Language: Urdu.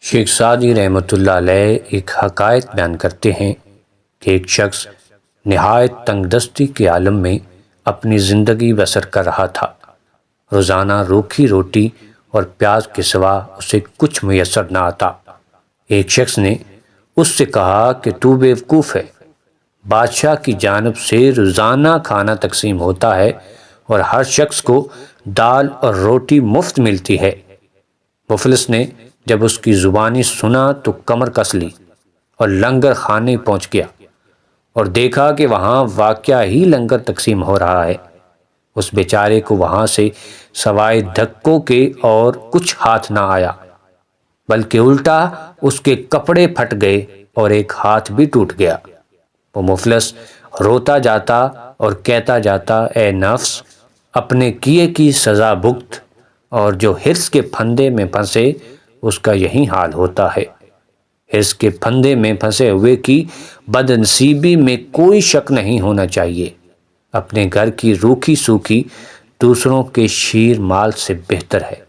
شیخ سعدی رحمۃ اللہ علیہ ایک حکایت بیان کرتے ہیں کہ ایک شخص نہایت تنگ دستی کے عالم میں اپنی زندگی بسر کر رہا تھا۔ روزانہ روکھی روٹی اور پیاز کے سوا اسے کچھ میسر نہ آتا۔ ایک شخص نے اس سے کہا کہ تو بیوقوف ہے، بادشاہ کی جانب سے روزانہ کھانا تقسیم ہوتا ہے اور ہر شخص کو دال اور روٹی مفت ملتی ہے۔ مفلس نے جب اس کی زبانی سنا تو کمر کس لی اور لنگر خانے پہنچ گیا اور دیکھا کہ وہاں واقعہ ہی لنگر تقسیم ہو رہا ہے۔ اس بیچارے کو وہاں سے سوائے دھکوں کے اور کچھ ہاتھ نہ آیا، بلکہ الٹا اس کے کپڑے پھٹ گئے اور ایک ہاتھ بھی ٹوٹ گیا۔ وہ مفلس روتا جاتا اور کہتا جاتا، اے نفس، اپنے کیے کی سزا بھگت، اور جو حرص کے پھندے میں پھنسے اس کا یہی حال ہوتا ہے۔ حرص کے پھندے میں پھنسے ہوئے کی بدنصیبی میں کوئی شک نہیں ہونا چاہیے۔ اپنے گھر کی روکھی سوکھی دوسروں کے شیر مال سے بہتر ہے۔